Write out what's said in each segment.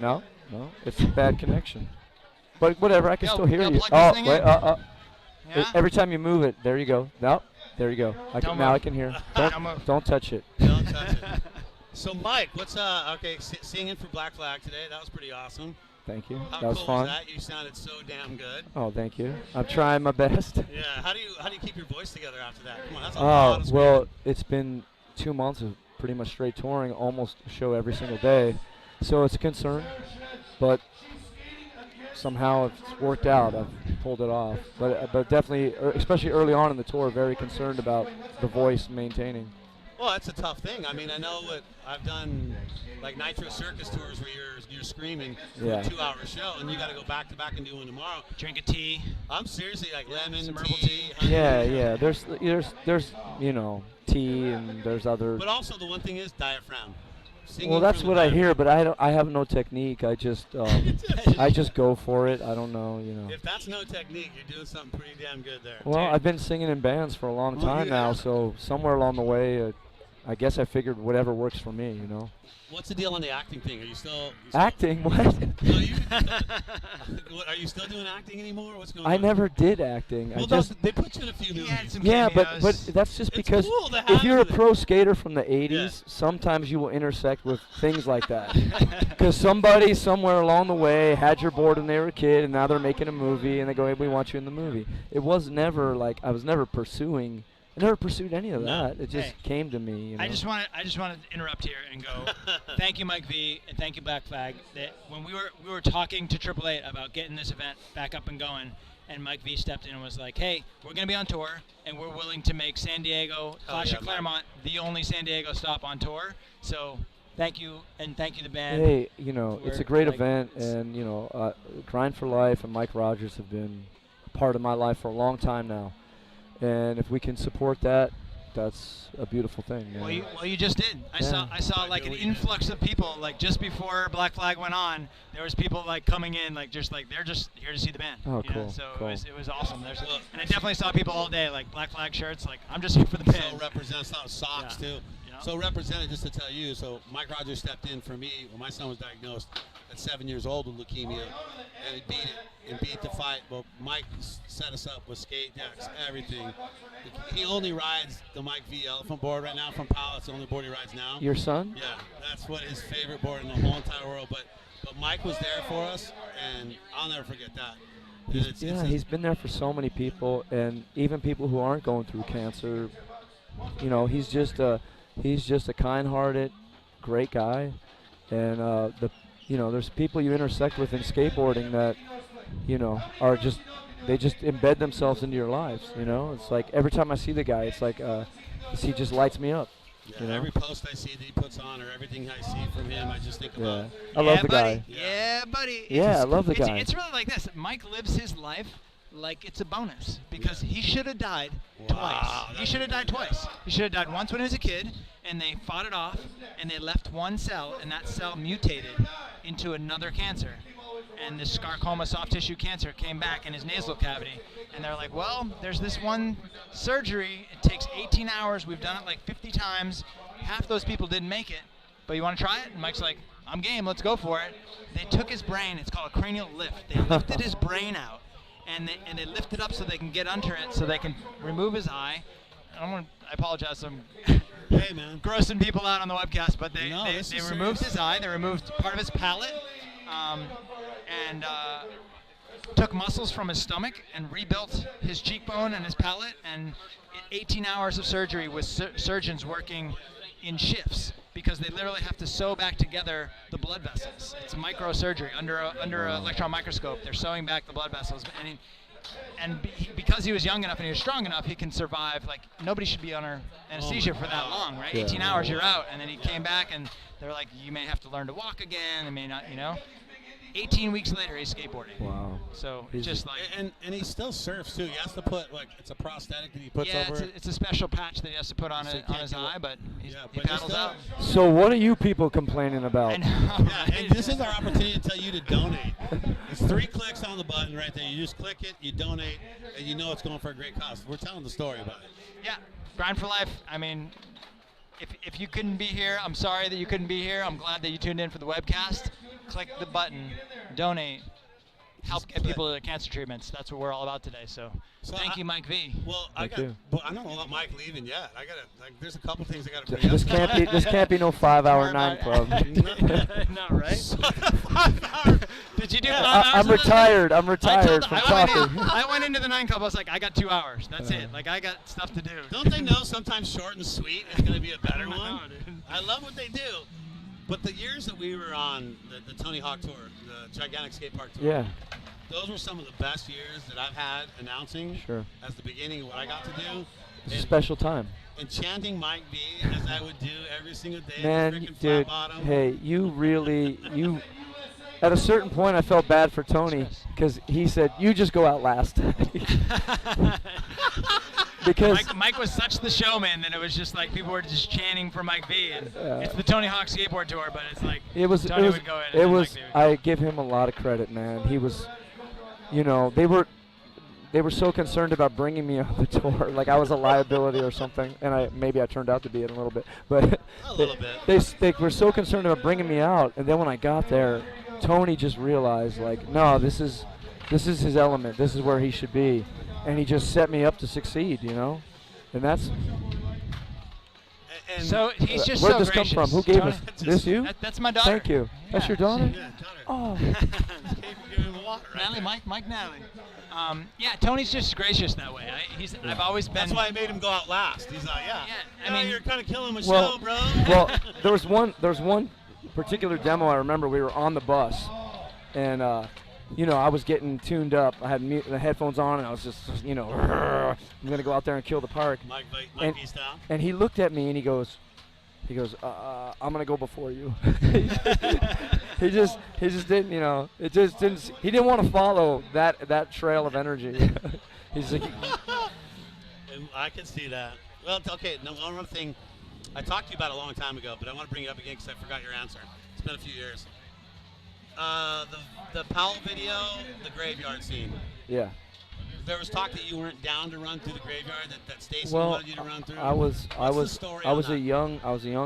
No, no, it's a bad connection. But whatever, I can still hear you. plug Oh, this thing wait, in. Yeah? every time you move it, there you go. Nope, there you go. Don't Now move. I can hear. Don't move. Don't touch it. Don't touch it. So, Mike, what's singing for Black Flag today? That was pretty awesome. Thank you. How That was cool fun. was that? You sounded so damn good. Oh, thank you. I'm trying my best. Yeah. How do you keep your voice together after that? Come on, that's a lot of Well, screaming. it's been 2 months of pretty much straight touring, almost a show every single day. So it's a concern, but somehow it's worked out. I've pulled it off. But definitely, especially early on in the tour, very concerned about the voice maintaining. Well, that's a tough thing. I mean, I know what I've done, like Nitro Circus tours where you're screaming for Yeah. a 2-hour show, and you got to go back to back and do one tomorrow. Drink a tea. I'm seriously like lemon Some tea. herbal tea. honey. Yeah. There's tea and there's other. But also the one thing is diaphragm. Singing Well, that's from what the I hear, diaphragm. but I don't. I have no technique. I just I just go for it. I don't know. If that's no technique, you're doing something pretty damn good there. Well, I've been singing in bands for a long Well, time you now, have. so somewhere along the way, I guess I figured whatever works for me. What's the deal on the acting thing? Are you still Acting? What? No, what, are you still doing acting anymore? What's going on? I never did acting. Well, I just. they put you in a few He had movies. some Yeah, but cameos. that's just It's because cool to if have you're a it. pro skater from the 80s, Yeah. sometimes you will intersect with things like that. Because somebody somewhere along the way had your board when they were a kid, and now they're making a movie, and they go, "Hey, we want you in the movie." It was never like I was never pursuing. I never pursued any of No. that. It just Hey, came to me. I just want to interrupt here and go. Thank you, Mike V, and thank you, Black Flag. That when we were talking to Triple Eight about getting this event back up and going, and Mike V stepped in and was like, "Hey, we're gonna be on tour, and we're willing to make San Diego, Clash yeah, at Clairemont, the only San Diego stop on tour." So thank you, and thank you, the band. Hey, it's for, a great like, event, and Grind for Life and Mike Rogers have been part of my life for a long time now, and if we can support that, that's a beautiful thing. Well, you just did. I Yeah. saw like an influx of people. Like just before Black Flag went on, there was people like coming in, like they're just here to see the band. Oh, you know? cool, So cool. it was awesome. And I definitely saw people all day, like Black Flag shirts. Like I'm just here for the band. So represents socks Yeah. too. You know? So represented, just to tell you, so Mike Rogers stepped in for me when my son was diagnosed at 7 years old with leukemia, and he beat it and beat the fight. But Mike set us up with skate decks, everything. He only rides the Mike V Elephant board right now from Powell. It's the only board he rides now. Your son? Yeah, that's what his favorite board in the whole entire world. But Mike was there for us, and I'll never forget that. And He's been there for so many people, and even people who aren't going through cancer. He's just a kind-hearted, great guy, and there's people you intersect with in skateboarding that, are just they just embed themselves into your lives. It's like every time I see the guy, it's like he just lights me up. Yeah, every post I see that he puts on, or everything I see from him, I just think Yeah, about. I love the buddy. guy. Yeah, buddy. Yeah, I love the guy. It's really like this. Mike lives his life like it's a bonus because he should have died Wow, twice. He should have died twice. He should have died once when he was a kid, and they fought it off, and they left one cell, and that cell mutated into another cancer. And this sarcoma soft tissue cancer came back in his nasal cavity. And they're like, well, there's this one surgery. It takes 18 hours. We've done it like 50 times. Half those people didn't make it. But you want to try it? And Mike's like, I'm game. Let's go for it. They took his brain. It's called a cranial lift. They lifted his brain out. And they lift it up so they can get under it so they can remove his eye. I apologize. I'm Hey, man. grossing people out on the webcast, but they This is removed serious. his eye. They removed part of his palate. And took muscles from his stomach and rebuilt his cheekbone and his palate. And 18 hours of surgery with surgeons working in shifts because they literally have to sew back together the blood vessels. It's microsurgery under an electron microscope. They're sewing back the blood vessels. Because he was young enough and he was strong enough, he can survive. Like nobody should be under anesthesia for that long, right? Yeah. 18 hours, you're out. And then he came back, and they're like, you may have to learn to walk again. They may not, 18 weeks later, he's skateboarding. Wow. So He's just like And he still surfs too. He has to put it's a prosthetic that he puts yeah, over. it's a special patch that he has to put on So he on can't his do it. eye, but he but paddles still- out. So what are you people complaining about? I know. Yeah, and this is our opportunity to tell you to donate. It's 3 clicks on the button right there. You just click it, you donate, and you know it's going for a great cause. We're telling the story about it. Yeah, Grind for Life. I mean, if you couldn't be here, I'm sorry that you couldn't be here. I'm glad that you tuned in for the webcast. Click the button, donate, help get people to cancer treatments. That's what we're all about today. So thank you, Mike V. Well, Thank you. But I don't want Mike leaving yet. I gotta. There's a couple things I gotta bring This up. can't be no 5-hour 9 club. No, right? Did you do 5 hours? I'm retired. I'm retired from talking. I went into the 9 club. I was like, I got 2 hours. That's it. Like, I got stuff to do. Don't they know sometimes short and sweet is gonna be a better one? I know, dude. I love what they do. But the years that we were on the Tony Hawk tour, the gigantic skate park tour, Yeah. those were some of the best years that I've had announcing Sure. as the beginning of what I got to do. It's a special time. And chanting Mike V as I would do every single day. Man, at the freaking dude, flat bottom. hey, you at a certain point I felt bad for Tony because he said, you just go out last. Because Mike was such the showman that it was just like people were just chanting for Mike V. And it's the Tony Hawk skateboard tour, but it's like Tony would go in. And Mike V would go. I give him a lot of credit, man. He was, they were so concerned about bringing me on the tour, like I was a liability or something, and maybe I turned out to be it a little bit, but A little bit. they were so concerned about bringing me out, and then when I got there, Tony just realized, like, no, this is his element. This is where he should be, and he just set me up to succeed, and that's. And So he's just Where'd so this gracious. come from? Who gave Tony- us this? You? That's my daughter. Thank you. That's your Yeah. daughter? yeah, daughter. Oh. Give him the water right Natalie, there. Mike Natalie. Yeah, Tony's just gracious that way. I've always been. That's why I made him go out last. He's like, Yeah, I I mean, mean- you're kind of killing my Well- show, bro. Well, there was one particular demo I remember. We were on the bus, and I was getting tuned up. I had the headphones on, and I was just, I'm gonna go out there and kill the park. Mike And- V style. And he looked at me and he goes, I'm gonna go before you. he just didn't, it just didn't. He didn't want to follow that trail of energy. He's like, And I can see that. Well, okay. No, one more thing. I talked to you about it a long time ago, but I want to bring it up again because I forgot your answer. It's been a few years. The Powell video, the graveyard scene. yeah. There was talk that you weren't down to run through the graveyard. That Stacy Well, wanted you to run through. I was the story I on was that? a young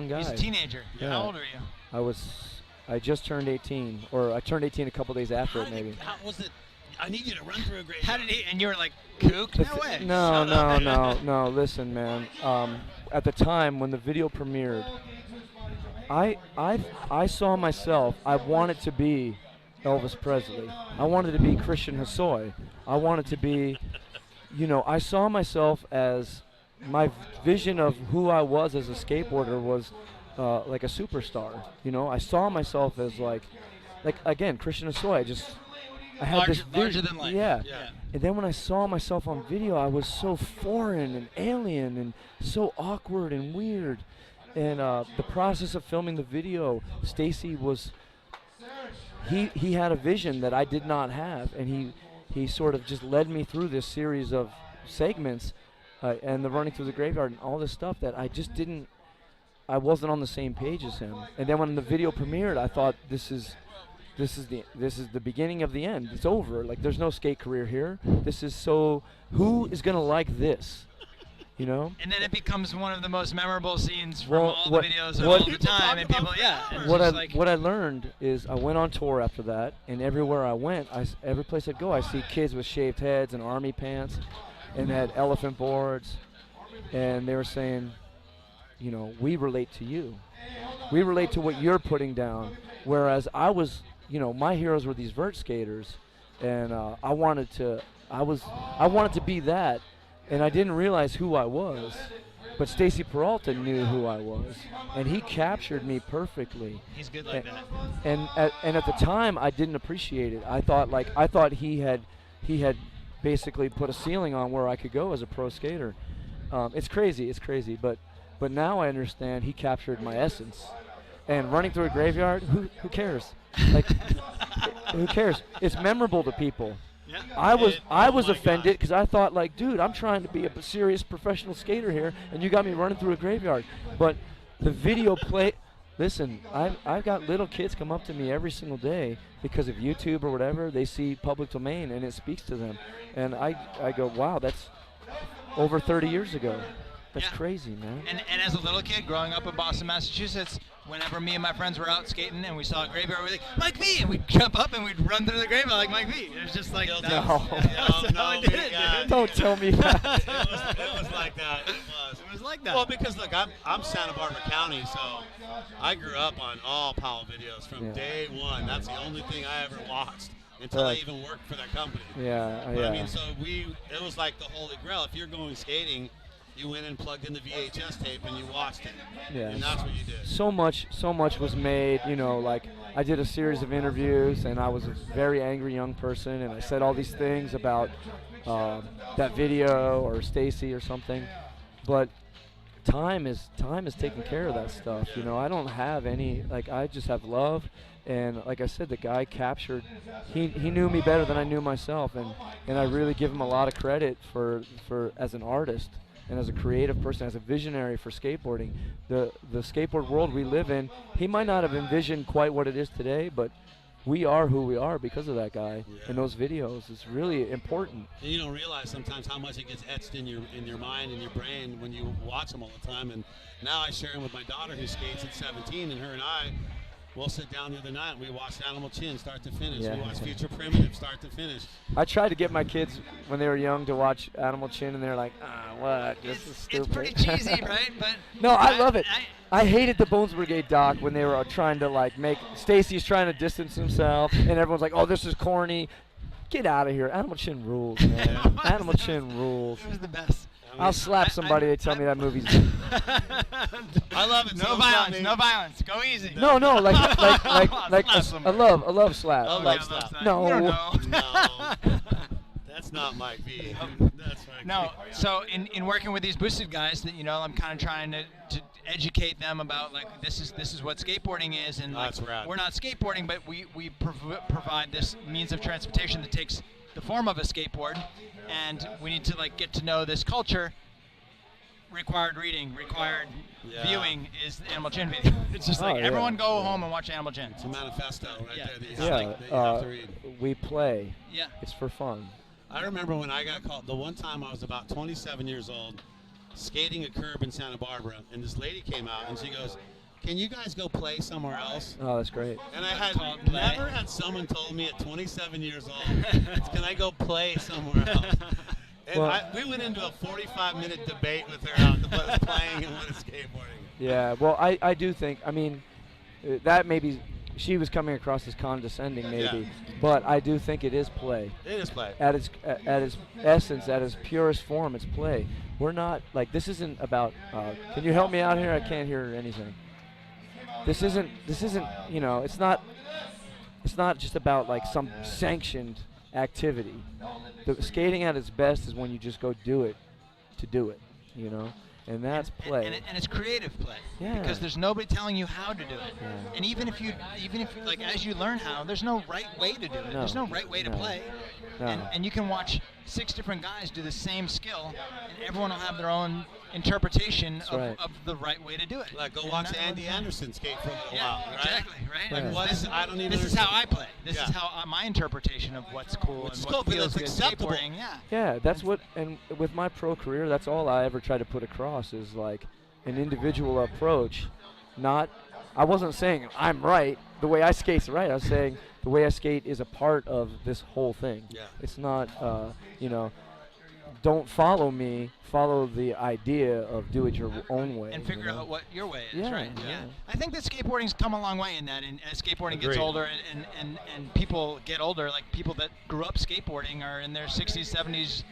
guy. He's a teenager. Yeah. How old are you? I just turned 18, or I turned 18 a couple days after How it, did maybe. it, how was it? I need you to run through a graveyard. How did he? And you were like, kook? No way. No. Listen, man. At the time when the video premiered, I saw myself. I wanted to be Elvis Presley. I wanted to be Christian Hosoi. I wanted to be, I saw myself as my vision of who I was as a skateboarder was like a superstar. I saw myself as like again Christian Hosoi. I had this Larger vision. than life. Yeah. Yeah. And then when I saw myself on video, I was so foreign and alien and so awkward and weird. And the process of filming the video, Stacy was, he had a vision that I did not have, and he sort of just led me through this series of segments and the running through the graveyard and all this stuff that I wasn't on the same page as him. And then when the video premiered, I thought this is the beginning of the end. It's over. Like, there's no skate career here. Who is gonna like this? And then it becomes one of the most memorable scenes from Well, all what- the videos of what- all the time, and people, yeah. it's What just like, I learned is I went on tour after that, and everywhere I went, every place I'd go, I see kids with shaved heads and army pants, and had elephant boards, and they were saying, we relate to you. We relate to what you're putting down. Whereas I was, my heroes were these vert skaters, and I wanted to be that, and I didn't realize who I was. But Stacy Peralta knew who I was, and he captured me perfectly. he's good like that. And at the time, I didn't appreciate it. I thought he had basically put a ceiling on where I could go as a pro skater. It's crazy, but now I understand he captured my essence. And running through a graveyard, who cares? Like, who cares? It's memorable to people. Yeah. I was my offended gosh. because I thought, like, dude, I'm trying to be a serious professional skater here, and you got me running through a graveyard. But the video play. Listen, I've got little kids come up to me every single day because of YouTube or whatever. They see public domain and it speaks to them, and I go, wow, that's over 30 years ago. That's Yeah. crazy, man. And as a little kid growing up in Boston, Massachusetts, whenever me and my friends were out skating and we saw a graveyard, we'd be like, Mike V! And we'd jump up and we'd run through the graveyard like Mike V. It was just like, No. that's how I did it, dude. Don't tell me that. It was like that. It was. It was like that. Well, because look, I'm Santa Barbara County, so I grew up on all Powell videos from Yeah. day one. That's the only thing I ever watched until I Right. even worked for that company. Yeah, But yeah. I mean, so it was like the holy grail. If you're going skating, you went and plugged in the VHS tape and you watched it. Yeah. And that's what you did. So much was made, you know, like I did a series of interviews and I was a very angry young person and I said all these things about that video or Stacy or something, but time is taking care of that stuff. You know, I don't have any, like, I just have love. And like I said, the guy captured, he knew me better than I knew myself, and I really give him a lot of credit for as an artist and as a creative person, as a visionary for skateboarding. The skateboard world we live in, he might not have envisioned quite what it is today, but we are who we are because of that guy and those videos. It's really important. And you don't realize sometimes how much it gets etched in your mind and your brain when you watch them all the time. And now I share them with my daughter who skates at 17, and her and I, we'll sit down the other night and we watched Animal Chin start to finish. Yeah. We watched Future Primitive start to finish. I tried to get my kids when they were young to watch Animal Chin, and they're like, what? This is It's stupid. pretty cheesy, right? But No, I love it. I hated the Bones Brigade doc when they were trying to like make Stacy's trying to distance himself, and everyone's like, "Oh, this is corny." Get out of here. Animal Chin rules, man. Animal Chin rules. It was the best. I'll slap somebody. They tell me that movie's. I love it. No so violence. funny. No violence. Go easy. No, like Slap a somebody. love slap. Oh, like, love slap. no. You don't know. No. That's not Mike V. That's Mike No, V. so in working with these boosted guys, that I'm kind of trying to educate them about like this is what skateboarding is, and like, That's rad. we're not skateboarding, but we provide this means of transportation that takes the form of a skateboard, and we need to like get to know this culture. Required reading, required viewing is the Animal Chin video. It's just like yeah. everyone go home and watch Animal Chin. It's a manifesto right Yeah. there that you, Yeah, have, that you have to read. we play. Yeah. It's for fun. I remember when I got called, the one time I was about 27 years old, skating a curb in Santa Barbara, and this lady came out and she goes, "Can you guys go play somewhere else?" Oh, that's great. And I had Called play. never had someone told me at 27 years old, "Can I go play somewhere else?" And Well- we went into a 45-minute debate with her out what is playing and what is skateboarding. Yeah, well, I do think, I mean, that maybe she was coming across as condescending, maybe, Yeah. but I do think it is play. It is play. At its essence, at its purest form, it's play. We're not like, this isn't about. Can you help me out here? I can't hear anything. This isn't. You know, it's not. It's not just about like some sanctioned activity. The skating at its best is when you just go do it, to do it. You know, and that's play. And it's creative play. Yeah. Because there's nobody telling you how to do it. Yeah. And even if like as you learn how, there's no right way to do it. No. There's no right way to No. play. No. And you can watch 6 different guys do the same skill, and everyone will have their own interpretation That's of, right. of the right way to do it. Like, go And watch that- Andy Anderson skate for a little Yeah, while, right? exactly, right? Yeah. Like, what is, I don't even This is how I understand. play. This Yeah. is how my interpretation of what's cool What's and cool, what but feels it's good acceptable. skateboarding. Yeah. Yeah, that's what, and with my pro career, that's all I ever try to put across is like an individual approach. Not, I wasn't saying I'm right, the way I skate's right. I was saying the way I skate is a part of this whole thing. Yeah. It's not, you know, don't follow me, follow the idea of do it your own way. And you figure know? out what your way is, Yeah, right? yeah. I think that skateboarding's come a long way in that, and as skateboarding gets Agreed. older and people get older, like people that grew up skateboarding are in their 60s, 70s,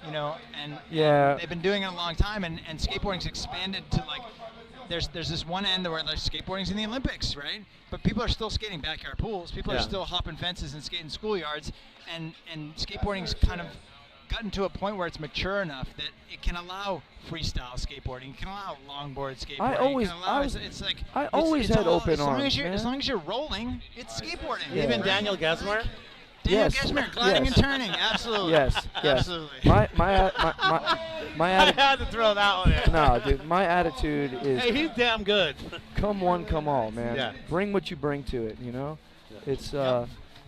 you know, and Yeah. they've been doing it a long time, and skateboarding's expanded to like, there's this one end where like skateboarding's in the Olympics, right? But people are still skating backyard pools. People are Yeah. still hopping fences and skating schoolyards, and skateboarding's kind of gotten to a point where it's mature enough that it can allow freestyle skateboarding, it can allow longboard skateboarding. it always- can allow, I was- it's like I it's- always it's had all- open as long arms, as you're, man. as long as you're rolling, it's skateboarding. Yeah. Even Right. Daniel Gesmer? Daniel Yes. Gesmer, gliding Yes. and turning, absolutely. Yes, yes. Absolutely. My I attitude. had to throw that one in. No, dude, my attitude is Hey, he's damn good. come one, come all, man. Yeah. Bring what you bring to it, you know? It's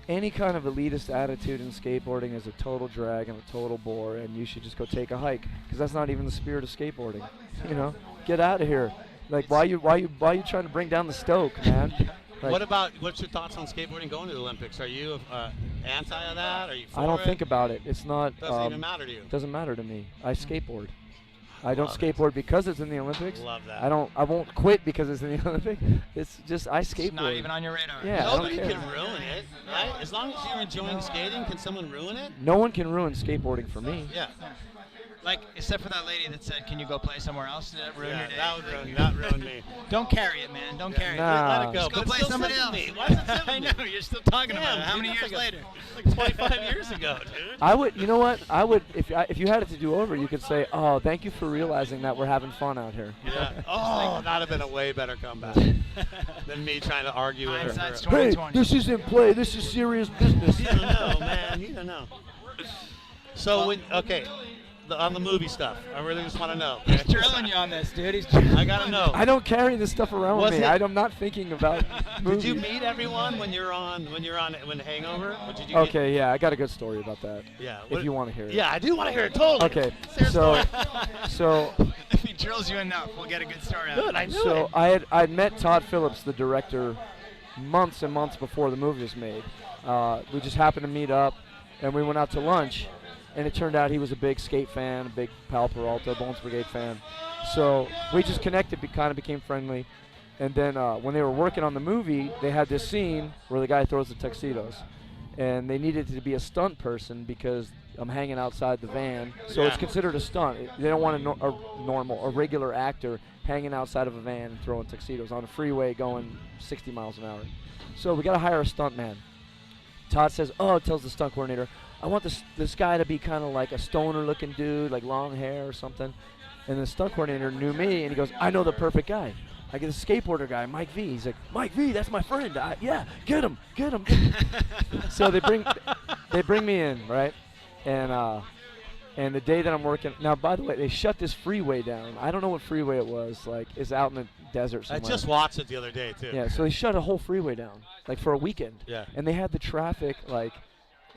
any kind of elitist attitude in skateboarding is a total drag and a total bore, and you should just go take a hike, because that's not even the spirit of skateboarding. You know, get out of here. Like, why you trying to bring down the stoke, man? Like, what's your thoughts on skateboarding going to the Olympics? Are you anti of that? Are you for I don't it? think about it. It's not. Doesn't even matter to you. Doesn't matter to me. I skateboard. I don't skateboard because it's in the Olympics. Love that. I won't quit because it's in the Olympics. It's just I skateboard. It's not even on your radar. Yeah, Nobody I don't can care. ruin it, right? As long as you're enjoying skating, can someone ruin it? No one can ruin skateboarding for me. Yeah. Like, except for that lady that said, "Can you go play somewhere else?" Did that ruin your day? That ruined me. Don't carry it, man. Don't carry Nah. it. Let it go. Just go But play it still somebody sits else. with me. Why does it sit with I me? know. You're still talking about Damn, it. How dude, many that's years like later? Like 25 years ago, dude. I would, you know what? I would, if you had it to do over, you could say, "Oh, thank you for realizing that we're having fun out here." Yeah. Oh, that'd have been a way better comeback than me trying to argue with her. Hindsight's Hey, 2020. this isn't play. This is serious business. You don't know, man. You don't know. So on the movie stuff, I really just want to know. He's drilling you on this, dude. I gotta know. I don't carry this stuff around with Was me. it- I'm not thinking about movies. Did you meet everyone when Hangover? Or did you Okay, yeah, I got a good story about that. Yeah. If you want to hear it. Yeah, I do want to hear it. Totally. Okay, Serious so story. If he drills you enough, we'll get a good story out of Good, it. I knew So it. I'd met Todd Phillips, the director, months and months before the movie was made. We just happened to meet up, and we went out to lunch, and it turned out he was a big skate fan, a big Pal Peralta, Bones Brigade fan. So we just connected, kind of became friendly. And then when they were working on the movie, they had this scene where the guy throws the tuxedos. And they needed to be a stunt person because I'm hanging outside the van. So it's Yeah. considered a stunt. They don't want a regular actor hanging outside of a van and throwing tuxedos on a freeway going 60 miles an hour. So we got to hire a stunt man. Todd says, tells the stunt coordinator, I want this guy to be kind of like a stoner-looking dude, like long hair or something. And the stunt coordinator knew me, and he goes, I know the perfect guy. I get a skateboarder guy, Mike V. He's like, Mike V, that's my friend. Yeah, get him. So they bring me in, right? And the day that I'm working, now by the way, they shut this freeway down. I don't know what freeway it was. Like, it's out in the desert I somewhere. just watched it the other day too. Yeah, so they shut a whole freeway down, like for a weekend. Yeah. And they had the traffic, like,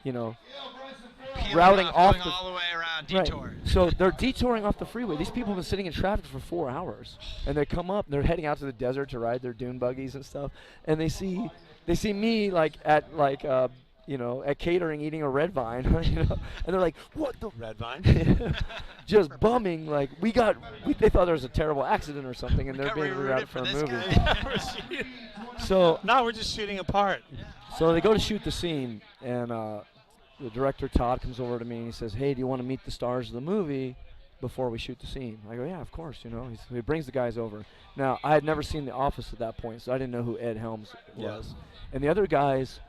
Peeling routing off, off going all the way around, right. detour. So they're detouring off the freeway. These people have been sitting in traffic for 4 hours, and they come up. And they're heading out to the desert to ride their dune buggies and stuff. And they see me at catering eating a red vine, and they're like, "What the Red Vine. just bumming, like they thought there was a terrible accident or something, and they're Got being rerouted rerouted for a this movie." guy. So No, we're just shooting apart. So they go to shoot the scene, and the director, Todd, comes over to me and he says, hey, do you want to meet the stars of the movie before we shoot the scene? I go, yeah, of course, He brings the guys over. Now, I had never seen The Office at that point, so I didn't know who Ed Helms was. Yeah. And the other guys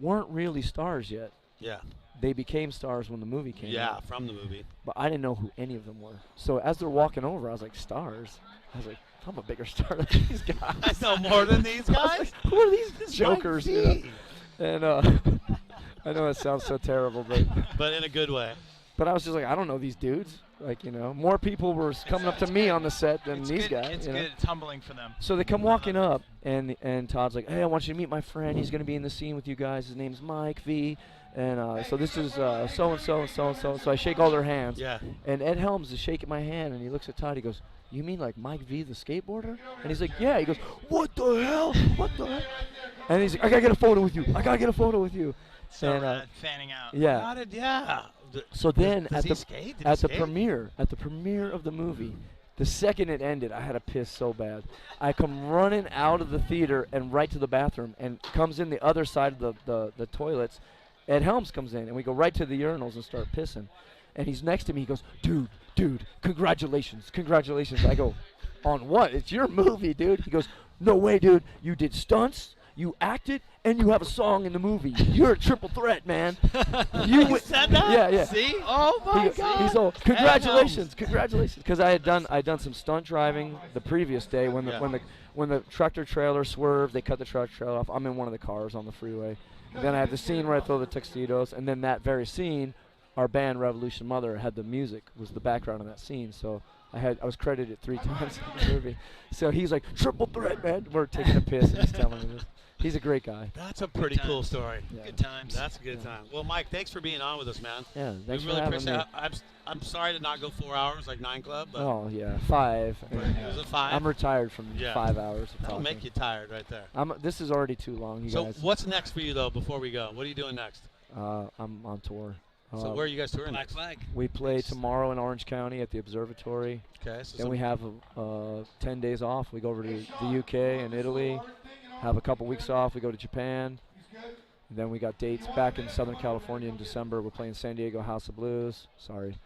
weren't really stars yet. Yeah. They became stars when the movie came Yeah, out. from the movie. But I didn't know who any of them were. So as they're walking over, I was like, stars? I was like, I'm a bigger star than these guys. I know more than these I was guys. like, who are these jokers? Mike You know? V. And I know it sounds so terrible, But in a good way. but I was just like, I don't know these dudes. Like, more people were coming up to me on the set than It's these good. guys. It's you know? good. It's humbling for them. So they come walking up, and Todd's like, hey, I want you to meet my friend. He's going to be in the scene with you guys. His name's Mike V. And so this is so-and-so and so-and-so. So I shake all their hands. Yeah. And Ed Helms is shaking my hand, and he looks at Todd. He goes, you mean like Mike V, the skateboarder? And he's like, yeah. He goes, what the hell? What the hell? And he's like, I got to get a photo with you. So And, fanning out. Yeah. Got it, yeah. So then Does at he the skate? Did at he the skate? premiere of the movie, the second it ended, I had to piss so bad. I come running out of the theater and right to the bathroom, and comes in the other side of the toilets. Ed Helms comes in, and we go right to the urinals and start pissing. And he's next to me. He goes, dude, congratulations. I go, on what? It's your movie, dude. He goes, no way, dude. You did stunts, you acted, and you have a song in the movie. You're a triple threat, man. You said that? Yeah. See? Oh my God. He's all, congratulations. Because I had done some stunt driving the previous day when the tractor trailer swerved. They cut the tractor trailer off. I'm in one of the cars on the freeway. And then I had the scene where I throw the tuxedos, and then that very scene, our band Revolution Mother had the music, was the background of that scene. So I was credited 3 times in the movie. So he's like, triple threat, man. We're taking a piss, and he's telling me this. He's a great guy. That's a pretty cool story. Yeah. Good times. That's a good time. Well, Mike, thanks for being on with us, man. Yeah, thanks we for really having appreciate me. it. I'm sorry to not go 4 hours like 9 Club, but Oh, yeah, 5. was it 5? I'm retired from Yeah. 5 hours of That'll talking. make you tired right there. This is already too long, you So guys. what's next for you, though, before we go? What are you doing next? I'm on tour. So where are you guys touring Black next? flag. We play tomorrow in Orange County at the Observatory. Okay. So Then we have 10 days off. We go over to the UK and Italy. Have a couple weeks off. We go to Japan. And then we got dates back in Southern California in December. We're playing San Diego House of Blues. Sorry.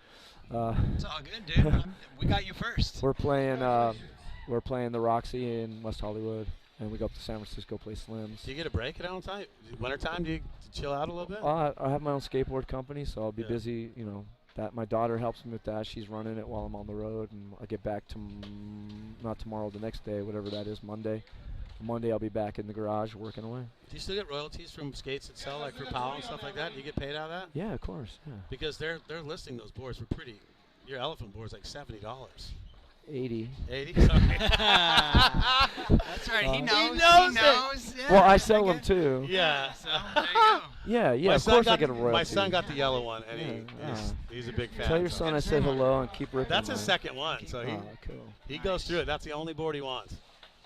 It's all good, dude. We got you first. We're playing the Roxy in West Hollywood, and we go up to San Francisco, play Slims. Do you get a break at all time? Wintertime, do you chill out a little bit? I have my own skateboard company, so I'll be Yeah. busy. You know, that my daughter helps me with that. She's running it while I'm on the road, and I get back to not tomorrow, the next day, whatever that is, Monday. Monday I'll be back in the garage working away. Do you still get royalties from skates that sell, like for Powell and stuff like that? Do you get paid out of that? Yeah, of course. Yeah, Because they're listing those boards for pretty. Your elephant board's like $70. 80. 80. Sorry. That's right. He He knows. knows He it. knows. Yeah, Well, I very sell them good. too. Yeah. So there you go. Yeah, My of son course I got- get a royalty. My son got the yellow one, and Yeah, he's a big fan. Tell your so. son I said hello and keep ripping. That's his man. second one, so Oh, cool. he goes through it. That's the only board he wants.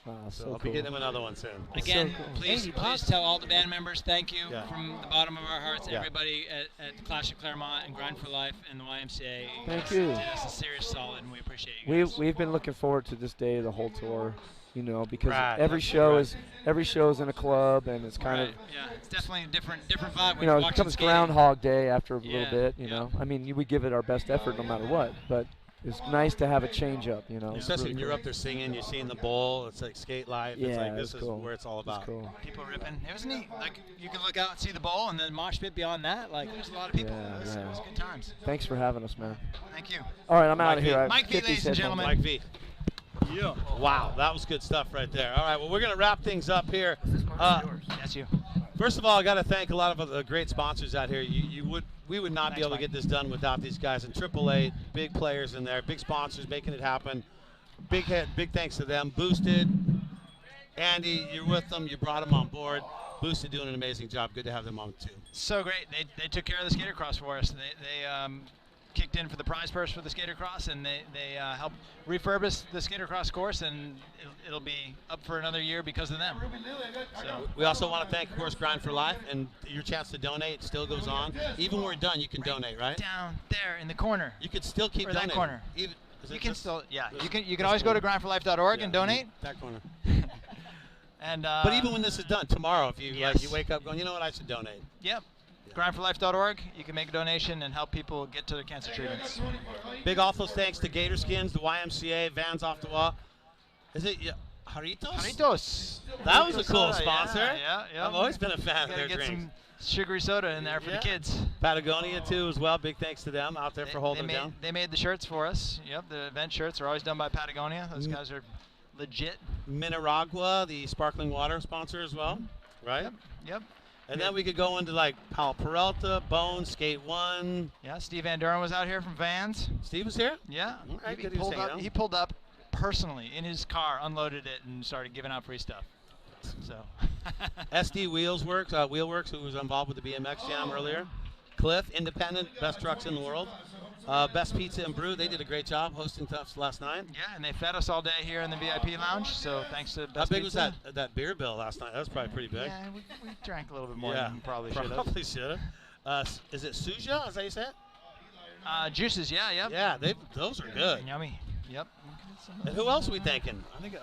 Wow, So so I'll cool. be getting him another one soon. Again, So cool. please tell all the band members thank you Yeah. from the bottom of our hearts. Yeah. Everybody at the Clash of Clairemont and Grind for Life and the YMCA. Thank guys you. Did us a serious solid, and we appreciate you guys. We've been looking forward to this day, the whole tour, you know, because Right, every that's show right. is in a club, and it's kind Right, of, yeah, it's definitely a different vibe when you know, you're it watching becomes skating. Groundhog Day after a Yeah, little bit, you yeah. know. I mean, we give it our best effort no matter what, but it's nice to have a change up, you know. It's Especially really when you're cool. up there singing, you're seeing the bowl. It's like skate life. It's Yeah, like this it's is cool. where it's all about. It's cool. People ripping. It was neat. Like you can look out and see the bowl, and then mosh pit beyond that. Like there's a lot of people. Yeah, It was good times. Thanks for having us, man. Thank you. All right, I'm out Mike of V. here. I Mike V, get these ladies and headphones. gentlemen. Mike V. Yeah. Wow, that was good stuff right there. All right, well, we're going to wrap things up here. That's you. First of all, I got to thank a lot of the great sponsors out here. We would not be Thanks, able to Mike. get this done without these guys in AAA. Big players in there, big sponsors making it happen. Big thanks to them. Boosted, Andy, you're with them. You brought them on board. Boosted doing an amazing job. Good to have them on too. So great. They took care of the skater cross for us. They kicked in for the prize purse for the skater cross, and they helped refurbish the skater cross course, and it'll be up for another year because of them. So We also want to thank, of course, Grind for Life, and your chance to donate still goes on. Even when we're done, you can donate, right? down there in the corner. You could still keep Or that donating. corner. Even, is You it can this- still, yeah. this- You can this always go to corner? grindforlife.org and Yeah, donate. That corner. And But even when this is done tomorrow, if you Yes. you wake up going, you know what, I should donate. yep, grindforlife.org. You can make a donation and help people get to their cancer treatments. Big also thanks to Gator Skins, the YMCA, Vans Off the Wall. Is it Jaritos? Jaritos. That was a cool Soda, sponsor. Yeah. I've always been a fan of Gotta their get drinks. some sugary soda in there for Yeah. the kids. Patagonia too as well. Big thanks to them out there for holding it down. They made the shirts for us. Yep, the event shirts are always done by Patagonia. Those guys are legit. Mineragua, the sparkling water sponsor as well, right? Yep. And then we could go into like Powell Peralta, Bone, Skate One. Yeah, Steve Van Duren was out here from Vans. Steve was here. Yeah. All right, He good he was pulled hanging up. out. He pulled up personally in his car, unloaded it, and started giving out free stuff. So. SD Wheelworks, who was involved with the BMX Jam earlier. Cliff, independent, best trucks in the world. Best Pizza and Brew, they did a great job hosting us last night. Yeah, and they fed us all day here in the VIP lounge. So thanks to Best How big Pizza. was that beer bill last night? That was probably pretty big. Yeah, we drank a little bit more than we probably should have. Probably should have. Is it Suja? Is that how you say it? Juices, yeah, yep. Yeah, those are good. Yummy. Yep. And who else are we thanking? I think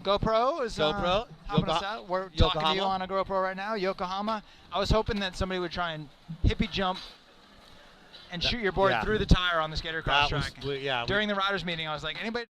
GoPro is GoPro, helping us out. We're talking to you Yokohama. on a GoPro right now. Yokohama. I was hoping that somebody would try and hippie jump and shoot your board yeah. through the tire on the skater cross that was, track. we- yeah, we- During the riders meeting, I was like, anybody